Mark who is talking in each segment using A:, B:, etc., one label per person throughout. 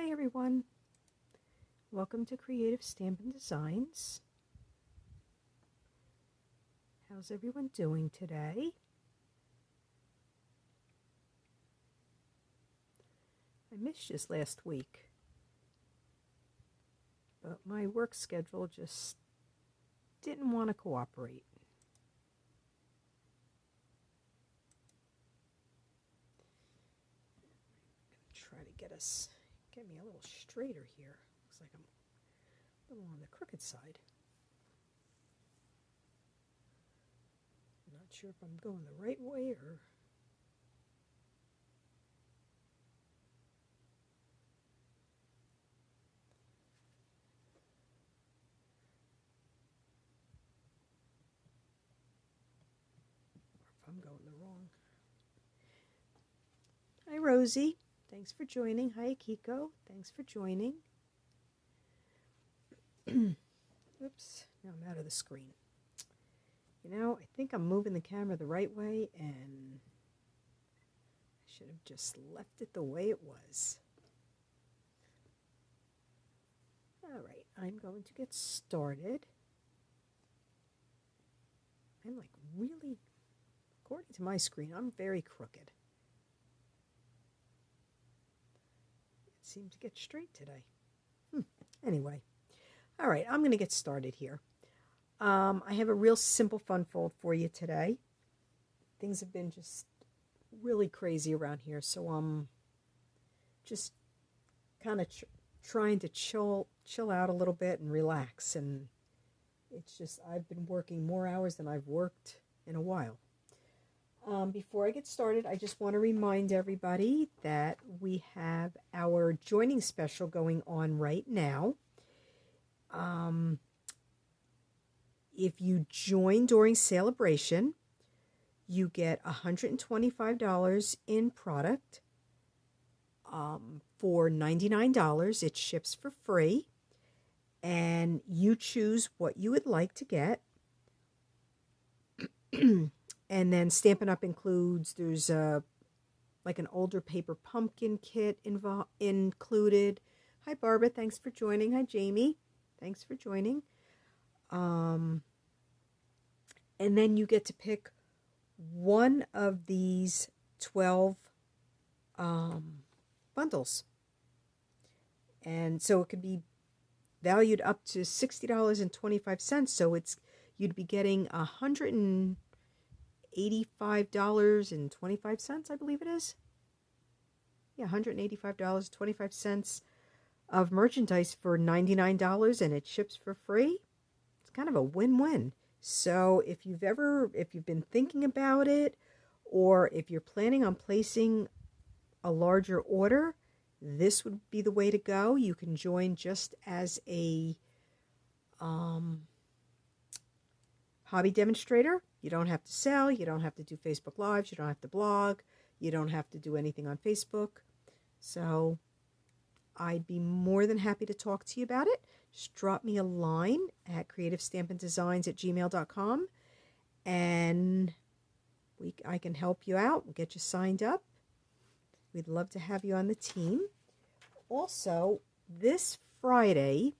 A: Hi everyone, welcome to Creative Stampin' Designs. How's everyone doing today? I missed you last week, but my work schedule just didn't want to cooperate. I'm going to try to get me a little straighter here. Looks like I'm a little on the crooked side. Not sure if I'm going the right way or... I'm going the wrong. Hi Rosie, thanks for joining. Hi Akiko, thanks for joining. Oops, now I'm out of the screen. You know, I think I'm moving the camera the right way and I should have just left it the way it was. Alright, I'm going to get started. I'm like really... According to my screen, I'm very crooked. It seemed to get straight today. Anyway, all right, I'm going to get started here. I have a real simple fun fold for you today. Things have been just really crazy around here, so I'm just kind of trying to chill out a little bit and relax. And it's just, I've been working more hours than I've worked in a while. Before I get started, I just want to remind everybody that we have our joining special going on right now. If you join during celebration, you get $125 in product for $99. It ships for free, and you choose what you would like to get. And then Stampin' Up! Includes, there's like an older paper pumpkin kit included. Hi Barbara, thanks for joining. Hi Jamie, thanks for joining. And then you get to pick one of these 12 bundles. And so it could be valued up to $60.25. So you'd be getting $185.25, I believe it is. Yeah, $185.25 of merchandise for $99, and it ships for free. It's kind of a win-win. So if you've been thinking about it, or if you're planning on placing a larger order, this would be the way to go. You can join just as a hobby demonstrator. You don't have to sell, you don't have to do Facebook Lives, you don't have to blog, you don't have to do anything on Facebook. So I'd be more than happy to talk to you about it. Just drop me a line at creativestampindesigns@gmail.com and I can help you out. We'll get you signed up. We'd love to have you on the team. Also, this Friday,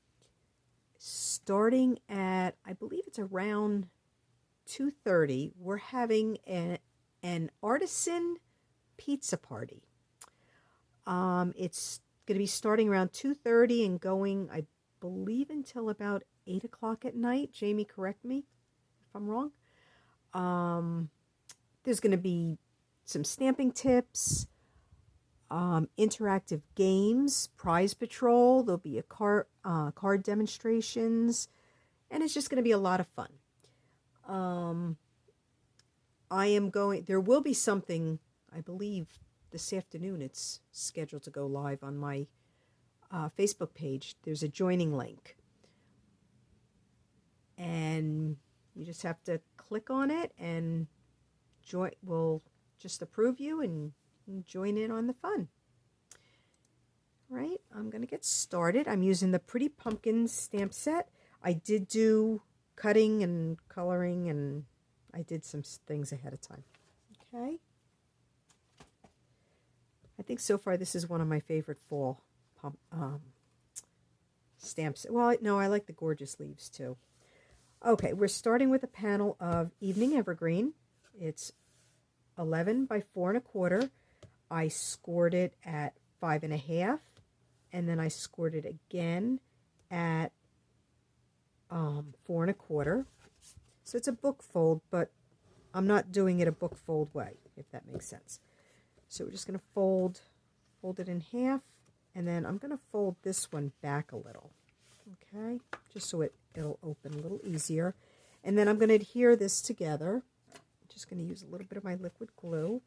A: starting at, I believe it's around 2:30, we're having an artisan pizza party. It's going to be starting around 2:30 and going, I believe, until about 8 o'clock at night. Jamie, correct me if I'm wrong. There's going to be some stamping tips, interactive games, prize patrol. There'll be a card demonstrations, and it's just going to be a lot of fun. There will be something, I believe, this afternoon. It's scheduled to go live on my Facebook page. There's a joining link, and you just have to click on it, and we'll just approve you and join in on the fun. Right, I'm going to get started. I'm using the Pretty Pumpkin stamp set. I did do cutting and coloring, and I did some things ahead of time. Okay. I think so far this is one of my favorite fall stamps. Well, no, I like the gorgeous leaves too. Okay, we're starting with a panel of Evening Evergreen. It's 11 by 4 1/4. I scored it at 5 1/2, and then I scored it again at 4 1/4. So it's a book fold, but I'm not doing it a book fold way, if that makes sense. So we're just going to fold it in half, and then I'm going to fold this one back a little, okay, just so it'll open a little easier. And then I'm going to adhere this together. I'm just going to use a little bit of my liquid glue.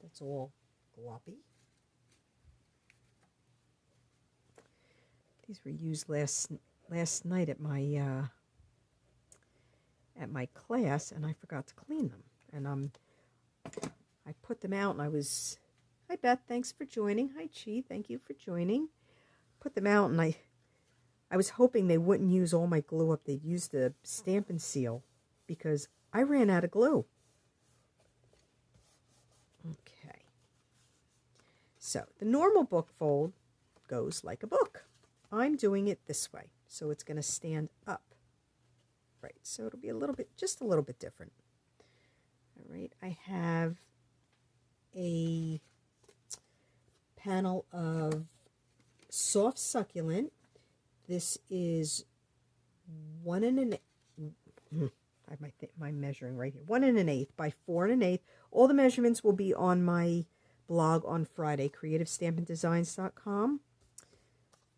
A: That's all gloppy. These were used last night at my class, and I forgot to clean them. And I put them out, and I was, hi Beth, thanks for joining. Hi Chi, thank you for joining. Put them out, and I was hoping they wouldn't use all my glue up. They'd use the Stampin' Seal, because I ran out of glue. Okay. So the normal book fold goes like a book. I'm doing it this way, so it's going to stand up. Right, so it'll be just a little bit different. All right, I have a panel of Soft Succulent. This is 1 1/8. I have my measuring right here. 1 1/8 by 4 1/8. All the measurements will be on my blog on Friday, creativestampindesigns.com.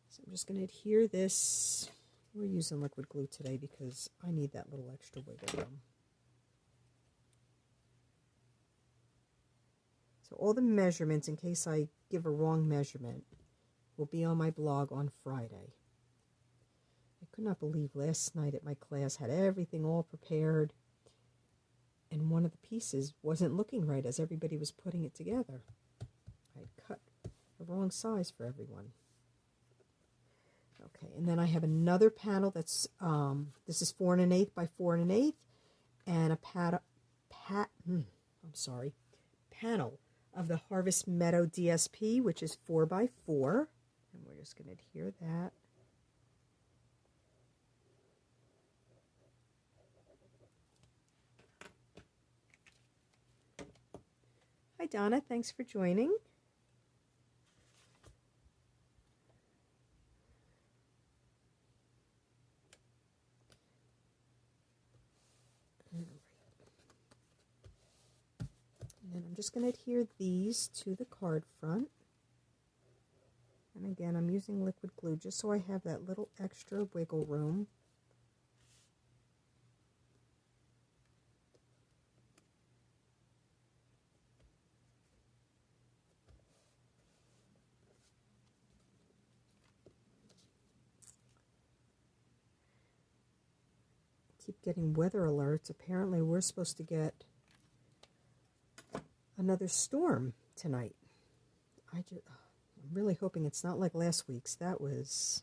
A: So I'm just going to adhere this. We're using liquid glue today because I need that little extra wiggle room. So all the measurements, in case I give a wrong measurement, will be on my blog on Friday. I could not believe last night at my class had everything all prepared, and one of the pieces wasn't looking right as everybody was putting it together. I had cut the wrong size for everyone. Okay, and then I have another panel that's, this is 4 1/8 by 4 1/8, and a panel of the Harvest Meadow DSP, which is 4 by 4, and we're just going to adhere that. Hi Donna, thanks for joining. And then I'm just going to adhere these to the card front. And again, I'm using liquid glue just so I have that little extra wiggle room. Keep getting weather alerts. Apparently we're supposed to get another storm tonight. I'm really hoping it's not like last week's. That was,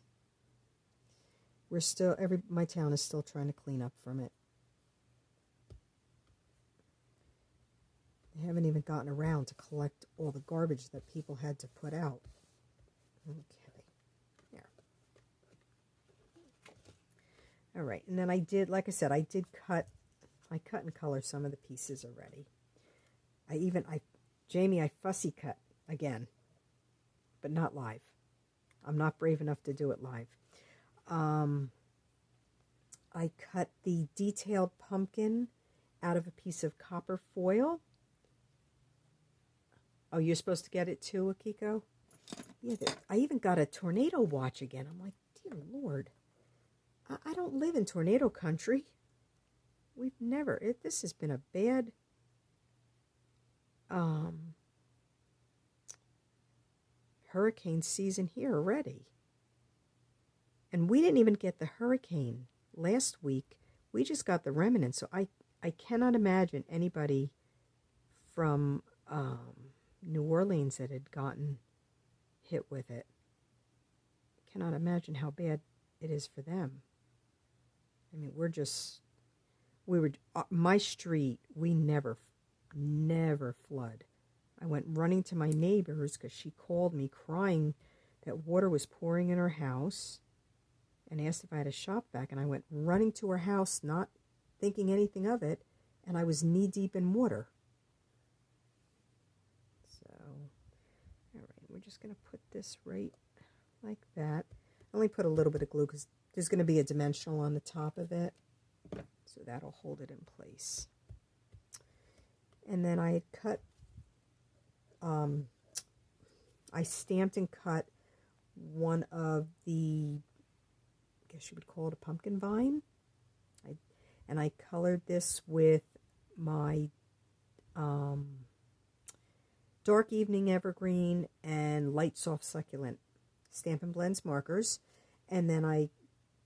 A: my town is still trying to clean up from it. They haven't even gotten around to collect all the garbage that people had to put out. Okay, there. All right, and then I did, like I said, I cut and color some of the pieces already. Jamie, I fussy cut again, but not live. I'm not brave enough to do it live. I cut the detailed pumpkin out of a piece of copper foil. Oh, you're supposed to get it too, Akiko? Yeah, I even got a tornado watch again. I'm like, dear Lord, I don't live in tornado country. We've never, this has been a bad hurricane season here already. And we didn't even get the hurricane last week. We just got the remnants. So I cannot imagine anybody from New Orleans that had gotten hit with it. I cannot imagine how bad it is for them. I mean, my street, we never flood. I went running to my neighbor's because she called me crying that water was pouring in her house and asked if I had a shop vac. And I went running to her house, not thinking anything of it, and I was knee deep in water. So, all right, we're just going to put this right like that. I only put a little bit of glue because there's going to be a dimensional on the top of it, so that'll hold it in place. And then I had cut, I stamped and cut one of the, I guess you would call it a pumpkin vine. And I colored this with my dark evening evergreen and light soft succulent Stampin' Blends markers. And then I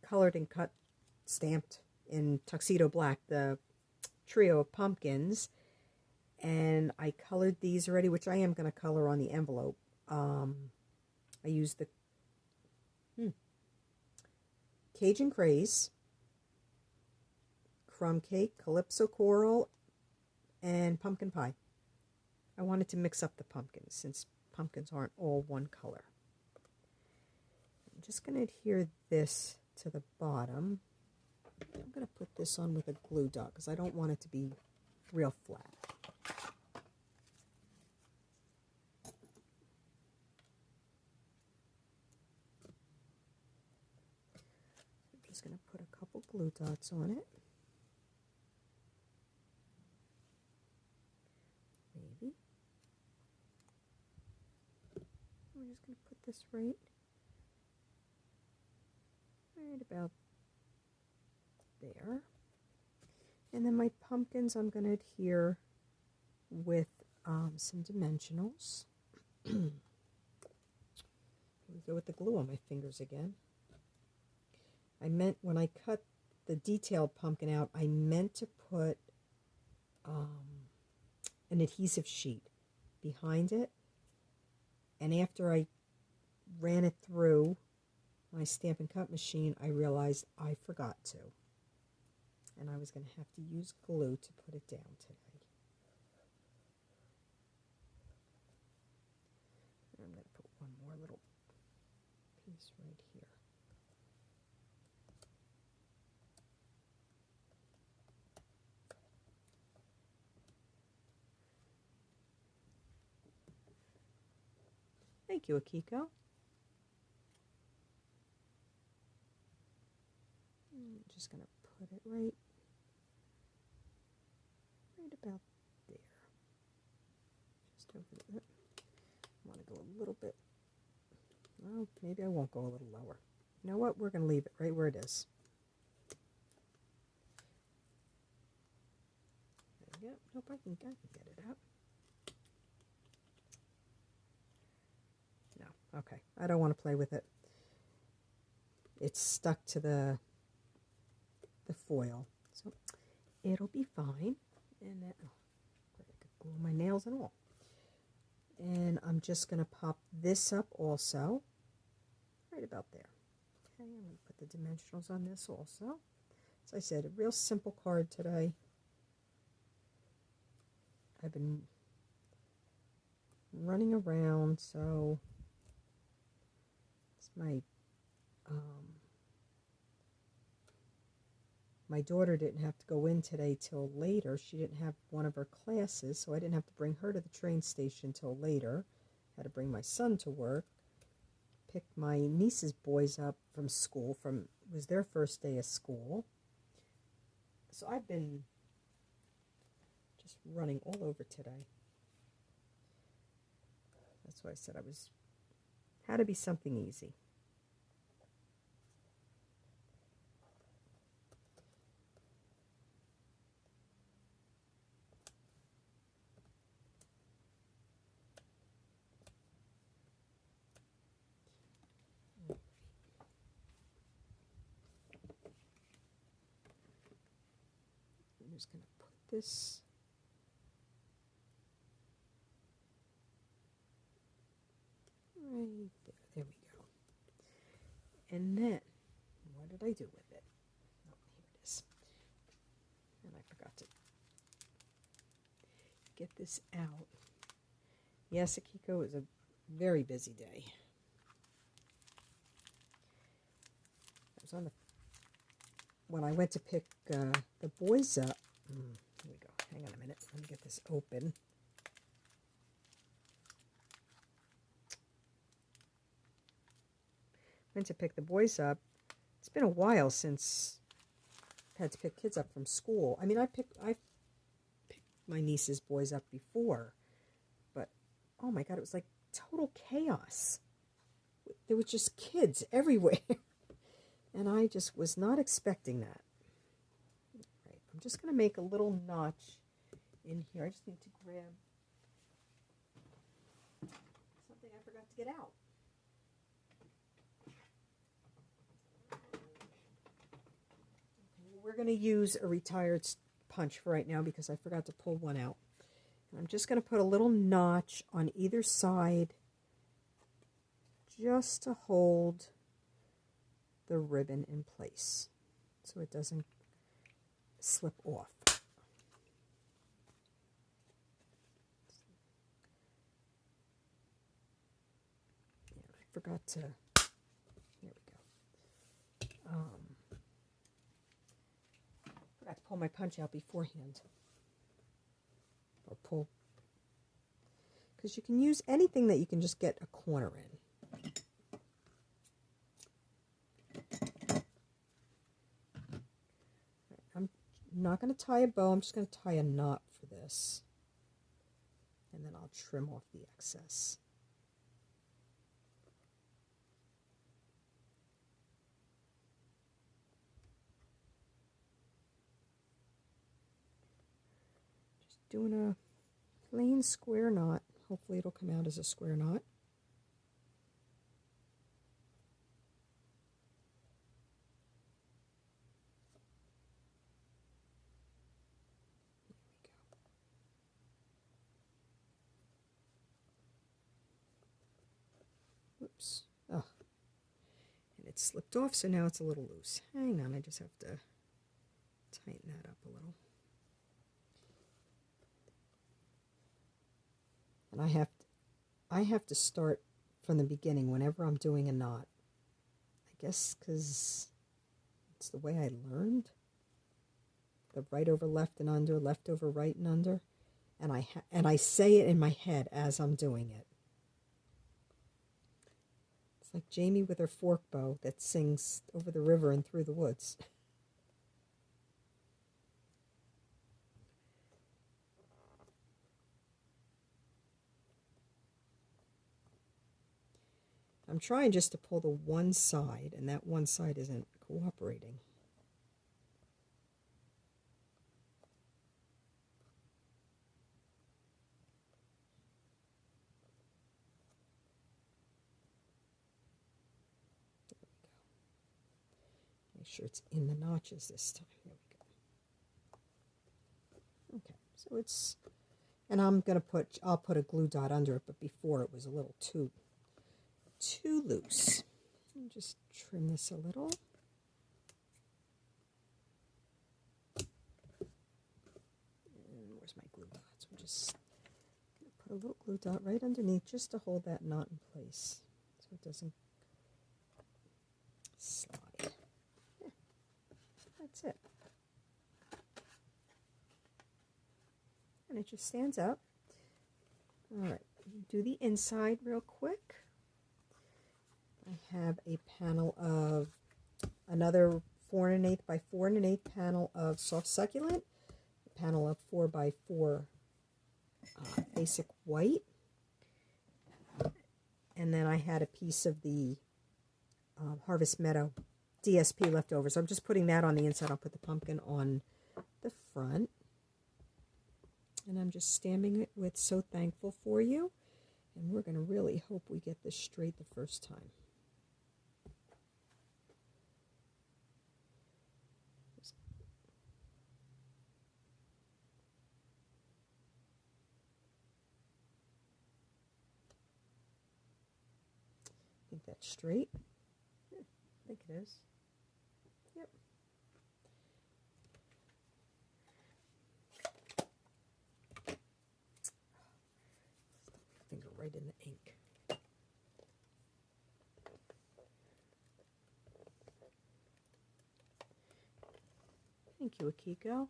A: colored and cut, stamped in tuxedo black, the trio of pumpkins. And I colored these already, which I am going to color on the envelope. I used the Cajun Craze, Crumb Cake, Calypso Coral, and Pumpkin Pie. I wanted to mix up the pumpkins since pumpkins aren't all one color. I'm just going to adhere this to the bottom. I'm going to put this on with a glue dot because I don't want it to be real flat. I'm just going to put a couple glue dots on it. Maybe. I'm just going to put this right about there. And then my pumpkins I'm going to adhere with some dimensionals. Here we go with the glue on my fingers again. I meant when I cut the detailed pumpkin out, I meant to put an adhesive sheet behind it. And after I ran it through my Stampin' Cut machine, I realized I forgot to. And I was going to have to use glue to put it down today. And I'm going to put one more little piece right here. Thank you, Akiko. I'm just going to put it right about there. Just over there. I want to go a little bit. Well, maybe I won't go a little lower. You know what? We're going to leave it right where it is. There we go. Nope, I can get it out. No, okay. I don't want to play with it. It's stuck to the foil, so it'll be fine. And that, oh, I could glue my nails and all. And I'm just going to pop this up also, right about there. Okay, I'm going to put the dimensionals on this also. As I said, a real simple card today. I've been running around, so it's my daughter didn't have to go in today till later. She didn't have one of her classes, so I didn't have to bring her to the train station till later. Had to bring my son to work, pick my niece's boys up from school. It was their first day of school. So I've been just running all over today. That's why I said had to be something easy. I'm just going to put this right there. There we go. And then, what did I do with it? Oh, here it is. And I forgot to get this out. Yes, Akiko, is a very busy day. I was on the when I went to pick the boys up. Here we go. Hang on a minute. Let me get this open. Went to pick the boys up. It's been a while since I've had to pick kids up from school. I mean, I've picked my niece's boys up before, but oh my God, it was like total chaos. There was just kids everywhere. And I just was not expecting that. Right, I'm just going to make a little notch in here. I just need to grab something I forgot to get out. Okay, we're going to use a retired punch for right now because I forgot to pull one out. And I'm just going to put a little notch on either side just to hold the ribbon in place so it doesn't slip off. Yeah, I forgot to, there we go. Forgot to pull my punch out beforehand. Or pull, because you can use anything that you can just get a corner in. I'm not going to tie a bow, I'm just going to tie a knot for this. And then I'll trim off the excess. Just doing a plain square knot. Hopefully it'll come out as a square knot. Oops. Oh. And it slipped off, so now it's a little loose. Hang on, I just have to tighten that up a little. And I have to start from the beginning whenever I'm doing a knot. I guess because it's the way I learned. The right over left and under, left over right and under. And I say it in my head as I'm doing it. It's like Jamie with her fork bow that sings over the river and through the woods. I'm trying just to pull the one side, and that one side isn't cooperating. There we go. Make sure it's in the notches this time. There we go. Okay, so it's, and I'll put a glue dot under it, but before it was a little too loose. And just trim this a little. And where's my glue dots? I'm just going to put a little glue dot right underneath just to hold that knot in place so it doesn't slide. Yeah, that's it. And it just stands up. All right, do the inside real quick. I have a panel of another 4 1/8 by 4 1/8 panel of soft succulent, a panel of 4 by 4 basic white, and then I had a piece of the Harvest Meadow DSP left over. So I'm just putting that on the inside. I'll put the pumpkin on the front. And I'm just stamping it with So Thankful for You. And we're going to really hope we get this straight the first time. I think that's straight. Yeah, I think it is. Yep. right in the ink. Thank you, Akiko.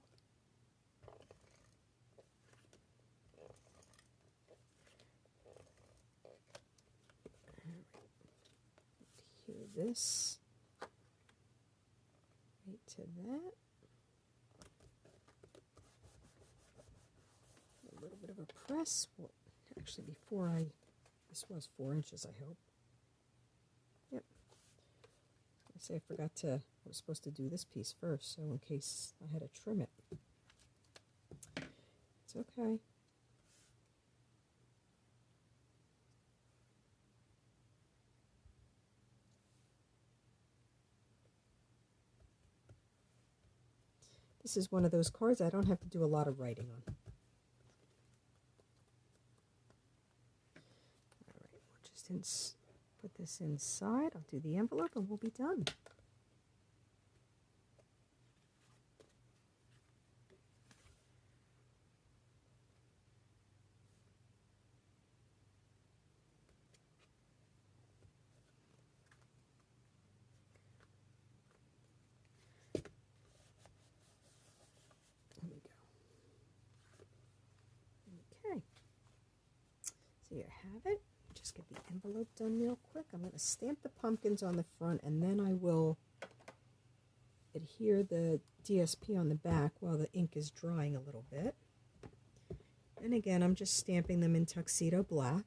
A: Adhere this right to that. A little bit of a press. Well, actually, before this was 4 inches, I hope. Yep. I say I forgot to, I was supposed to do this piece first, so in case I had to trim it. It's okay. This is one of those cards I don't have to do a lot of writing on. All right, we'll just put this inside. I'll do the envelope and we'll be done. So you have it. Just get the envelope done real quick. I'm going to stamp the pumpkins on the front, and then I will adhere the DSP on the back while the ink is drying a little bit. And again, I'm just stamping them in tuxedo black.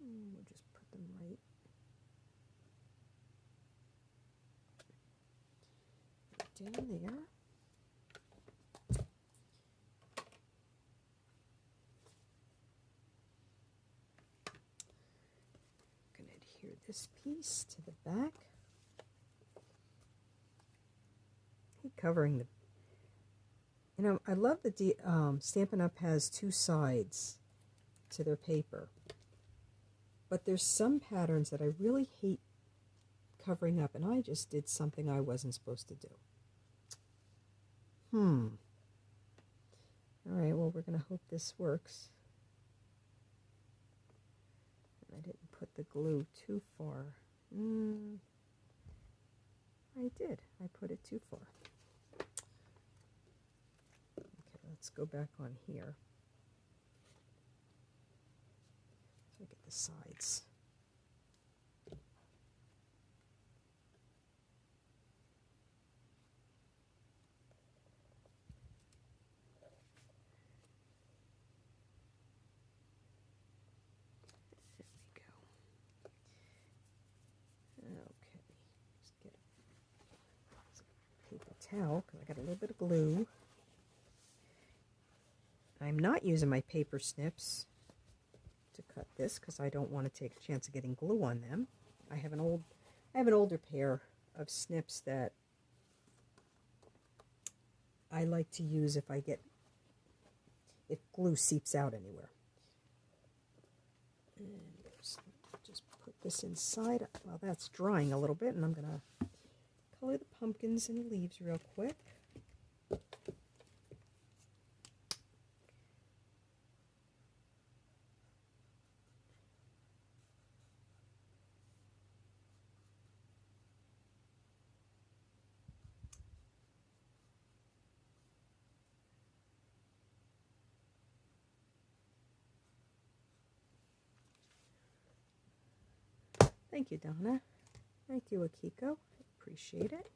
A: And we'll just put them right down there. This piece to the back. I hate covering the, you know, I love the Stampin' Up! Has 2 sides to their paper, but there's some patterns that I really hate covering up, and I just did something I wasn't supposed to do. Alright, well, we're going to hope this works. I didn't put the glue too far. I did. I put it too far. Okay, let's go back on here. So I get the sides. Towel because I got a little bit of glue. I'm not using my paper snips to cut this because I don't want to take a chance of getting glue on them. I have an older pair of snips that I like to use if glue seeps out anywhere. And just put this inside while that's drying a little bit, and I'm gonna color the pumpkins and leaves real quick. Thank you, Donna. Thank you, Akiko. I appreciate it.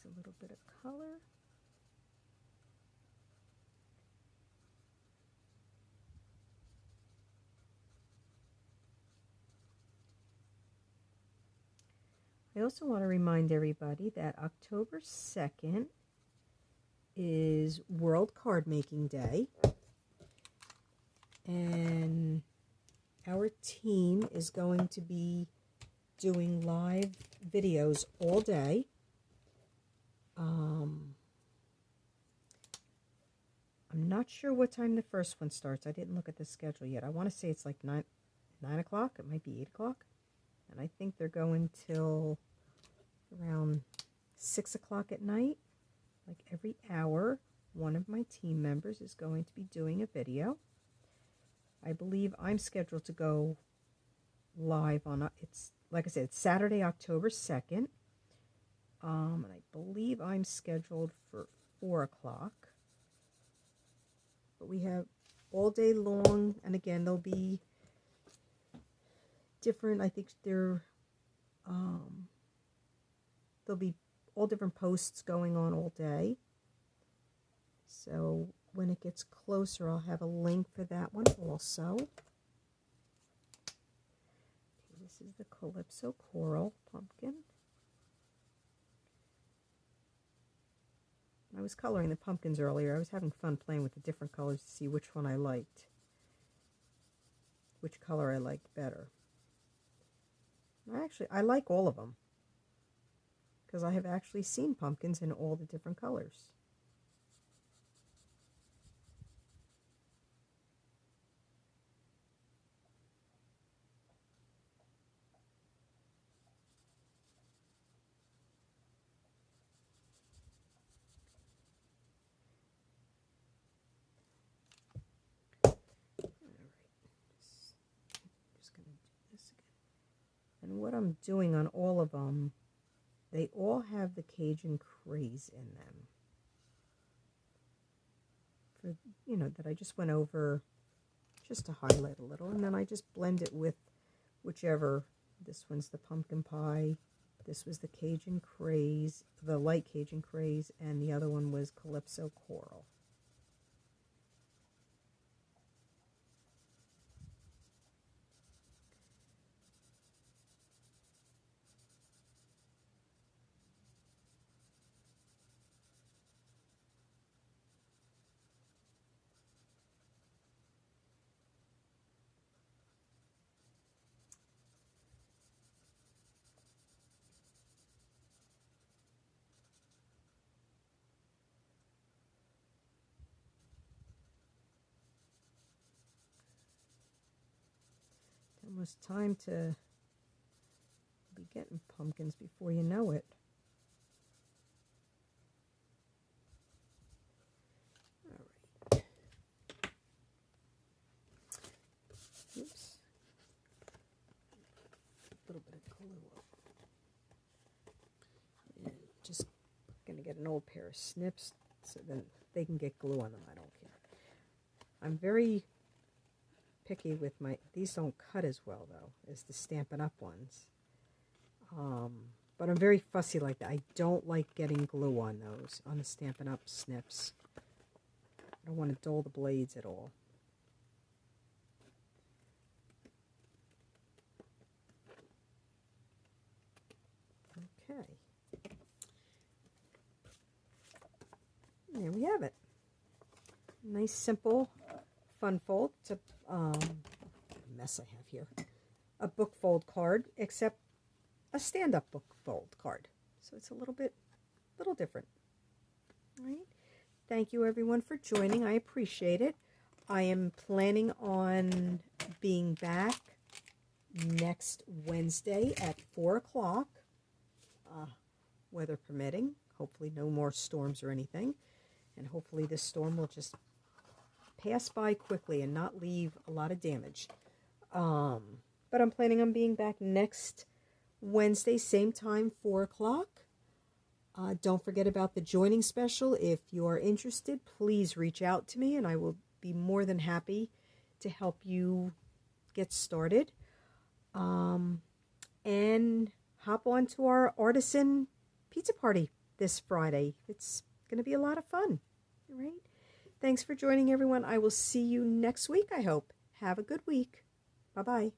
A: A little bit of color. I also want to remind everybody that October 2nd is World Card Making Day. And our team is going to be doing live videos all day. I'm not sure what time the first one starts. I didn't look at the schedule yet. I want to say it's like 9 o'clock. It might be 8 o'clock. And I think they're going till around 6 o'clock at night. Like every hour, one of my team members is going to be doing a video. I believe I'm scheduled to go live on, it's like I said, it's Saturday, October 2nd. And I believe I'm scheduled for 4 o'clock. But we have all day long, and again, there'll be different, I think there'll be all different posts going on all day. So when it gets closer, I'll have a link for that one also. Okay, this is the Calypso Coral pumpkin. I was coloring the pumpkins earlier. I was having fun playing with the different colors to see which one I liked, which color I liked better. I like all of them because I have actually seen pumpkins in all the different colors. And what I'm doing on all of them, they all have the Cajun craze in them. For, you know, that I just went over just to highlight a little. And then I just blend it with whichever. This one's the pumpkin pie. This was the Cajun craze, the light Cajun craze. And the other one was Calypso Coral. Almost time to be getting pumpkins before you know it. All right. Oops. A little bit of glue up. And just going to get an old pair of snips so then they can get glue on them. I don't care. I'm very picky with my, these don't cut as well though as the Stampin' Up ones. But I'm very fussy like that. I don't like getting glue on those, on the Stampin' Up snips. I don't want to dull the blades at all. Okay. There we have it. Nice, simple, fun fold. It's a mess I have here. A book fold card, except a stand-up book fold card. So it's a little different. All right. Thank you everyone for joining. I appreciate it. I am planning on being back next Wednesday at 4 o'clock, weather permitting. Hopefully no more storms or anything. And hopefully this storm will just pass by quickly and not leave a lot of damage. But I'm planning on being back next Wednesday, same time, 4 o'clock. Don't forget about the joining special. If you are interested, please reach out to me and I will be more than happy to help you get started. And hop on to our artisan pizza party this Friday. It's going to be a lot of fun. All right. Thanks for joining, everyone. I will see you next week, I hope. Have a good week. Bye-bye.